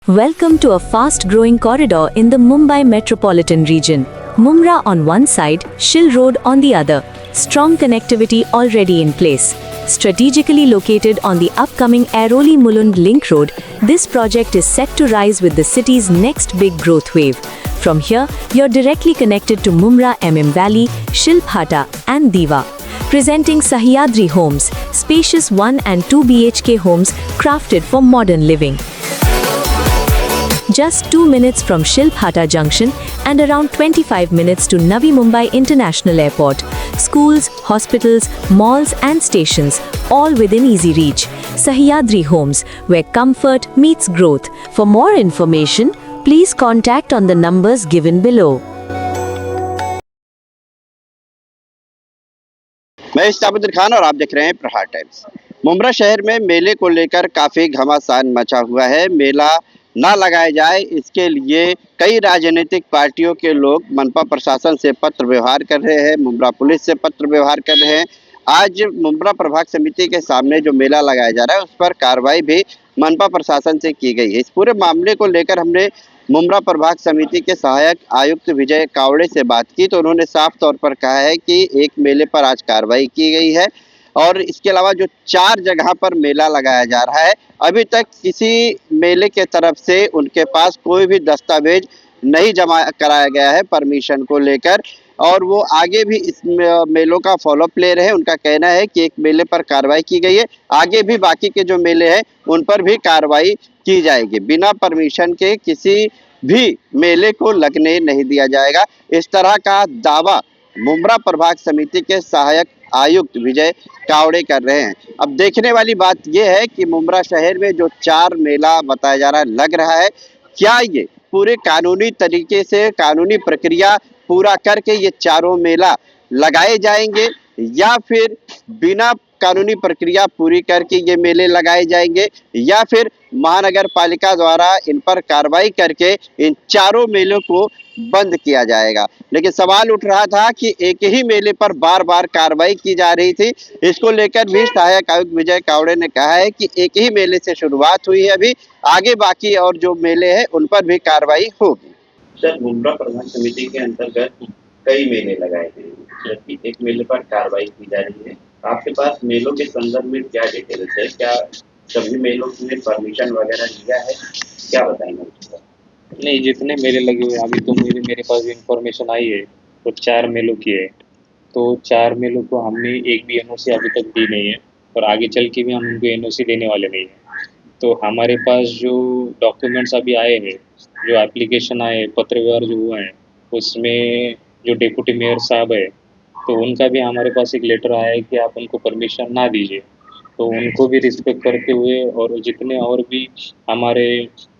Welcome to a fast-growing corridor in the Mumbai metropolitan region. Mumra on one side, Shil Road on the other. Strong connectivity already in place. Strategically located on the upcoming Airoli-Mulund Link Road, this project is set to rise with the city's next big growth wave. From here, you're directly connected to Mumra MM Valley, Shilphata and Diva. Presenting Sahyadri Homes, spacious 1 and 2 BHK homes crafted for modern living. Just 2 minutes from Shilphata Junction and around 25 minutes to Navi Mumbai International Airport. Schools, hospitals, malls and stations, all within easy reach. Sahyadri Homes, where comfort meets growth. For more information, please contact on the numbers given below. मैं इस्ताबुद्दीन खान और आप देख रहे हैं प्रहार times. Mumbra शहर में मेले को लेकर काफ़ी घमासान मचा हुआ है। मेला ना लगाया जाए इसके लिए कई राजनीतिक पार्टियों के लोग मनपा प्रशासन से पत्र व्यवहार कर रहे हैं, मुंब्रा पुलिस से पत्र व्यवहार कर रहे हैं। आज मुंब्रा प्रभाग समिति के सामने जो मेला लगाया जा रहा है उस पर कार्रवाई भी मनपा प्रशासन से की गई है। इस पूरे मामले को लेकर हमने मुंब्रा प्रभाग समिति के सहायक आयुक्त विजय कावड़े से बात की तो उन्होंने साफ तौर पर कहा है कि एक मेले पर आज कार्रवाई की गई है और इसके अलावा जो 4 जगह पर मेला लगाया जा रहा है अभी तक किसी मेले के तरफ से उनके पास कोई भी दस्तावेज नहीं जमा कराया गया है परमिशन को लेकर और वो आगे भी इस मेलों का फॉलोअप ले रहे हैं। उनका कहना है कि एक मेले पर कार्रवाई की गई है, आगे भी बाकी के जो मेले हैं उन पर भी कार्रवाई की जाएगी। बिना परमिशन के किसी भी मेले को लगने नहीं दिया जाएगा, इस तरह का दावा मुंब्रा प्रभाग समिति के सहायक आयुक्त विजय कावड़े कर रहे हैं। अब देखने वाली बात यह है कि मुंब्रा शहर में जो 4 मेला बताया जा रहा है लग रहा है, क्या ये पूरे कानूनी तरीके से कानूनी प्रक्रिया पूरा करके ये चारों मेला लगाए जाएंगे या फिर बिना कानूनी प्रक्रिया पूरी करके ये मेले लगाए जाएंगे या फिर महानगर पालिका द्वारा इन पर कार्रवाई करके इन चारों मेलों को बंद किया जाएगा। लेकिन सवाल उठ रहा था कि एक ही मेले पर बार बार कार्रवाई की जा रही थी, इसको लेकर भी सहायक आयुक्त विजय कावड़े ने कहा है कि एक ही मेले से शुरुआत हुई है, अभी आगे बाकी और जो मेले हैं उन पर भी कार्रवाई होगी। सर, मुंब्रा प्रभाग समिति के अंतर्गत कई मेले लगाए गए हैं, जबकि एक मेले पर कार्रवाई की जा रही है। आपके पास मेलों के संदर्भ में क्या डिटेल्स है? क्या सभी मेलों में परमिशन वगैरह लिया है? क्या बताएंगे? नहीं, जितने मेले लगे हुए हैं अभी तो मेरे पास इंफॉर्मेशन आई है तो 4 मेलों की है। तो 4 मेलों को हमने एक भी एनओसी अभी तक दी नहीं है और आगे चल के भी हम उनको एनओसी देने वाले नहीं हैं। तो हमारे पास जो डॉक्यूमेंट्स अभी आए हैं, जो एप्लीकेशन आए, पत्र व्यवहार जो हुआ है, उसमें जो डिप्टी मेयर साहब है तो उनका भी हमारे पास एक लेटर आया है कि आप उनको परमिशन ना दीजिए। तो उनको भी रिस्पेक्ट करते हुए और जितने और भी हमारे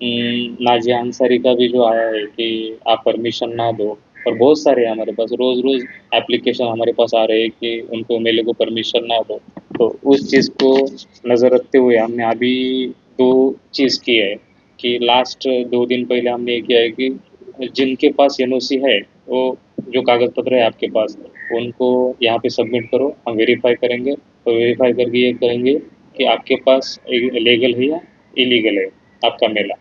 नाजिया अंसारी का भी जो आया है कि आप परमिशन ना दो, और बहुत सारे हमारे पास रोज़ एप्लीकेशन हमारे पास आ रहे हैं कि उनको मेले को परमिशन ना दो। तो उस चीज़ को नज़र रखते हुए हमने अभी 2 चीज़ की है कि लास्ट 2 दिन पहले हमने ये किया है कि जिनके पास एनओसी है वो जो कागज़ पत्र है आपके पास उनको यहाँ पे सबमिट करो, हम वेरीफाई करेंगे। तो वेरीफाई करके ये करेंगे कि आपके पास लीगल है या इलीगल है आपका मेला।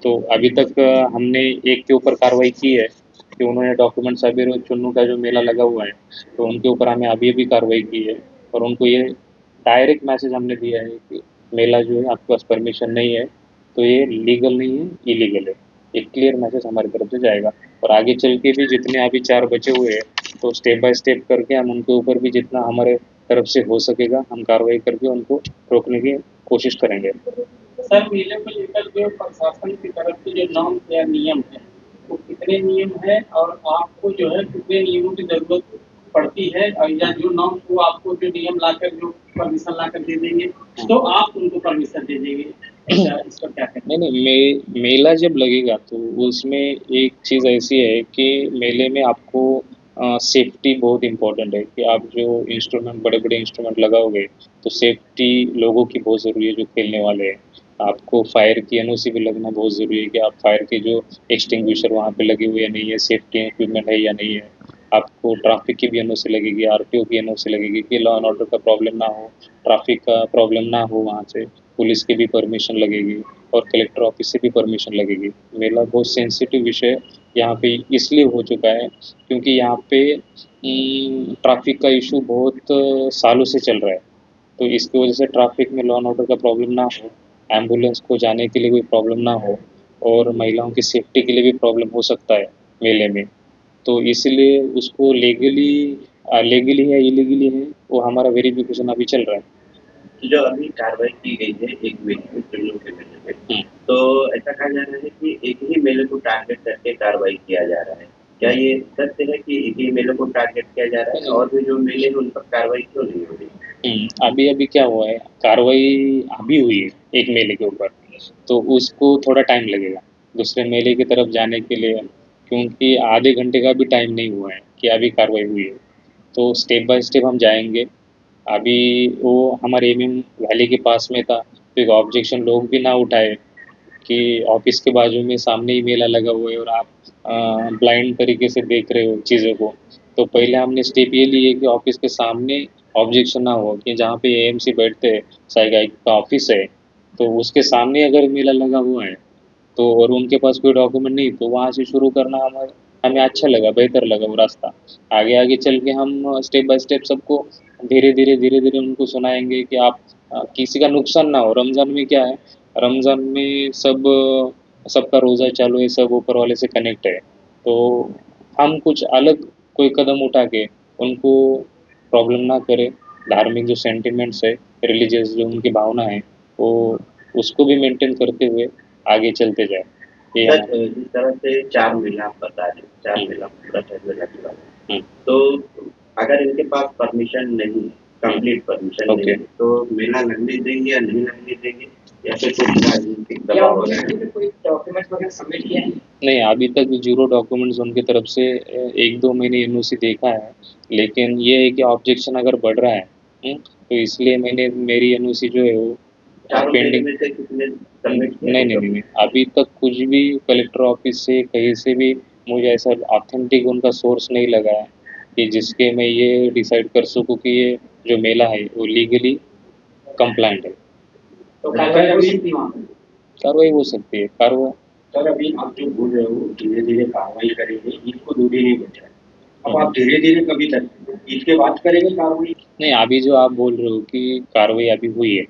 तो अभी तक हमने एक के ऊपर कार्रवाई की है कि उन्होंने डॉक्यूमेंट सबीर और चुन्नू का जो मेला लगा हुआ है तो उनके ऊपर हमें अभी भी कार्रवाई की है और उनको ये डायरेक्ट मैसेज हमने दिया है कि मेला जो है आपके पास परमिशन नहीं है तो ये लीगल नहीं है, इलीगल है। एक क्लियर मैसेज हमारी तरफ से जाएगा और आगे चल के भी जितने अभी 4 बचे हुए हैं तो स्टेप बाय स्टेप करके हम उनके ऊपर भी जितना हमारे तरफ से हो सकेगा हम कार्रवाई करके उनको रोकने की कोशिश करेंगे। सर, मेले को लेकर जो प्रशासन की तरफ से जो नॉर्म या नियम है वो कितने नियम है और आपको जो है कितने नियमों की जरूरत पड़ती है और या जो नॉर्म को आपको जो नियम लाकर जो परमिशन लाकर दे देंगे तो आप उनको परमिशन दे देंगे? इस पर क्या कहें? नहीं, मेला जब लगेगा तो उसमें एक चीज़ ऐसी है कि मेले में आपको सेफ्टी बहुत इम्पोर्टेंट है कि आप जो इंस्ट्रूमेंट बड़े इंस्ट्रूमेंट लगाओगे तो सेफ्टी लोगों की बहुत ज़रूरी है जो खेलने वाले हैं। आपको फायर की एनओसी भी लगना बहुत ज़रूरी है कि आप फायर के जो एक्सटिंग्विशर वहाँ पे लगे हुए या नहीं है, सेफ्टी इक्विपमेंट है या नहीं है। आपको ट्रैफिक की भी एनओसी लगेगी, आरटीओ की एनओसी लगेगी कि लॉ एंड ऑर्डर का प्रॉब्लम ना हो, ट्रैफिक का प्रॉब्लम ना हो वहाँ से। पुलिस की भी परमिशन लगेगी और कलेक्टर ऑफिस से भी परमिशन लगेगी। मेला बहुत सेंसिटिव विषय यहाँ पे इसलिए हो चुका है क्योंकि यहाँ पे ट्रैफिक का इशू बहुत सालों से चल रहा है। तो इसकी वजह से ट्रैफिक में लॉ एंड ऑर्डर का प्रॉब्लम ना हो, एम्बुलेंस को जाने के लिए कोई प्रॉब्लम ना हो और महिलाओं की सेफ्टी के लिए भी प्रॉब्लम हो सकता है मेले में। तो इसलिए उसको लीगली है इलीगली है वो हमारा वेरिफिकेशन अभी चल रहा है। जो अभी कार्रवाई की गई है एक मेले में, चिड़ियों के मेले में, तो ऐसा कहा जा रहा है कि एक ही मेले को टारगेट करके कार्रवाई किया जा रहा है। क्या ये सत्य है कि एक ही मेले को टारगेट किया जा रहा है और भी जो मेले हैं उन पर कार्रवाई क्यों नहीं हो रही? अभी अभी क्या हुआ है, कार्रवाई अभी हुई है एक मेले के ऊपर, तो उसको थोड़ा टाइम लगेगा दूसरे मेले की तरफ जाने के लिए, क्योंकि आधे घंटे का भी टाइम नहीं हुआ है कि अभी कार्रवाई हुई है। तो स्टेप बाय स्टेप हम जाएंगे। अभी वो हमारे एमएम वैली के पास में था, तो एक ऑब्जेक्शन लोग भी ना उठाए कि ऑफिस के बाजू में सामने ही मेला लगा हुआ है और आप ब्लाइंड तरीके से देख रहे हो चीज़ों को। तो पहले हमने स्टेप ये लिए कि ऑफिस के सामने ऑब्जेक्शन ना हो, कि जहाँ पे एएमसी बैठते हैं, साइगाई का ऑफिस है, तो उसके सामने अगर मेला लगा हुआ है तो और उनके पास कोई डॉक्यूमेंट नहीं, तो वहाँ से शुरू करना हमें अच्छा लगा, बेहतर लगा वो रास्ता। आगे आगे चल के हम स्टेप बाय स्टेप सबको धीरे धीरे उनको सुनाएंगे कि आप किसी का नुकसान ना हो। रमज़ान में क्या है, रमज़ान में सबका रोज़ा चालू है, सब ऊपर वाले से कनेक्ट है, तो हम कुछ अलग कोई कदम उठा के उनको प्रॉब्लम ना करें। धार्मिक जो सेंटिमेंट्स है, रिलीजियस जो उनकी भावना है, वो उसको भी मेंटेन करते हुए आगे चलते जाए। ये सर, जिस तरह से 4 मेला आप बता रहे हैं, 4 मेला पूरा शहर में लगने वाला है, तो अगर इनके पास परमिशन नहीं, कंप्लीट परमिशन नहीं है, तो मेला लगने देंगे या नहीं लगने देंगे, या फिर कुछ राजनीतिक दबाव वगैरह? कोई डॉक्यूमेंट्स वगैरह सबमिट किए हैं? नहीं, अभी तक जीरो डॉक्यूमेंट्स उनकी तरफ से 1-2 महीने एनओसी देखा है, लेकिन ये है कि ऑब्जेक्शन अगर बढ़ रहा है, तो इसलिए मेरी एनओसी जो है वो चारों मेले पेंडिंग। में से कितने सबमिट किए? नहीं, अभी तक कुछ भी कलेक्टर ऑफिस से कहीं से भी मुझे ऐसा ऑथेंटिक उनका सोर्स नहीं लगा है कि जिसके मैं ये डिसाइड कर सकूँ कि ये जो मेला है वो लीगली कंप्लाइंट है। तो कार्रवाई हो सकती है वहाँ पे? कार्रवाई हो सकती है, कार्रवाई। सर, अभी आप जो बोल रहे हो धीरे धीरे कार्रवाई करेंगे, ईद को 2 दिन ही बचा है, अब आप धीरे धीरे कभी तक, ईद के बाद करेंगे कार्रवाई? नहीं, अभी जो आप बोल रहे हो कि कार्रवाई अभी हुई है,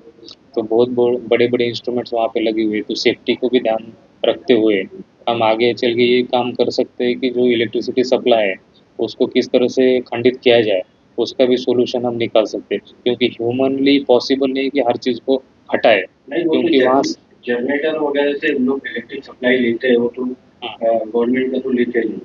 तो बहुत बड़े बड़े इंस्ट्रूमेंट्स वहाँ पे लगे हुए, तो सेफ्टी को भी ध्यान रखते हुए हम आगे चल के ये काम कर सकते हैं कि जो इलेक्ट्रिसिटी सप्लाई है उसको किस तरह से खंडित किया जाए, उसका भी सोल्यूशन हम निकाल सकते हैं, क्योंकि ह्यूमनली पॉसिबल नहीं कि हर चीज़ को हटाए, नहीं, वो क्योंकि वहाँ जनरेटर वगैरह से हम लोग इलेक्ट्रिक सप्लाई लेते हैं, वो तो गवर्नमेंट का तो लेते नहीं।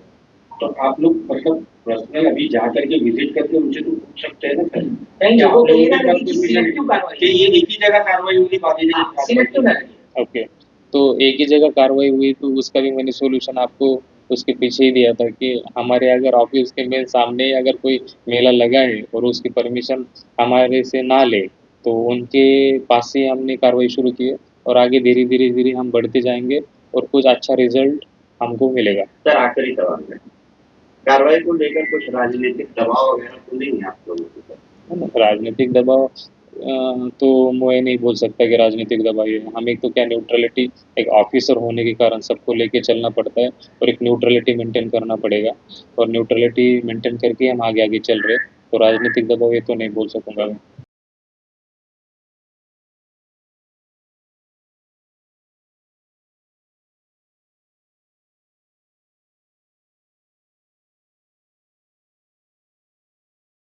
तो आप लोग मतलब पर्सनल अभी जा करके विजिट करके उनसे तो पूछ सकते हैं ना सर, कहीं जगहों पे ये ना आप लगे कि सिलेक्टिव कार्रवाई कि ये एक ही जगह कार्रवाई होगी, बाकी जगह सिलेक्टिव ना लगे। ओके, तो एक ही जगह कार्रवाई हुई, तो उसका भी मैंने सॉल्यूशन आपको उसके पीछे ही दिया था कि हमारे अगर ऑफिस के मेरे सामने अगर कोई मेला लगा है और उसकी परमिशन हमारे से ना ले, तो उनके पास से हमने कार्रवाई शुरू की है और आगे धीरे धीरे हम बढ़ते जाएंगे और कुछ अच्छा रिजल्ट हमको मिलेगा। सर, आखिरी सवाल है, कार्रवाई को लेकर कुछ राजनीतिक दबाव वगैरह तो नहीं है आप लोगों के ऊपर? राजनीतिक दबाव तो मैं नहीं बोल सकता कि राजनीतिक दबाव है। हम एक तो क्या न्यूट्रलिटी, एक ऑफिसर होने के कारण सबको लेके चलना पड़ता है और एक न्यूट्रलिटी मेंटेन करना पड़ेगा, और न्यूट्रलिटी मेंटेन करके हम आगे चल रहे, तो राजनीतिक दबाव ये तो नहीं बोल सकूँगा मैं।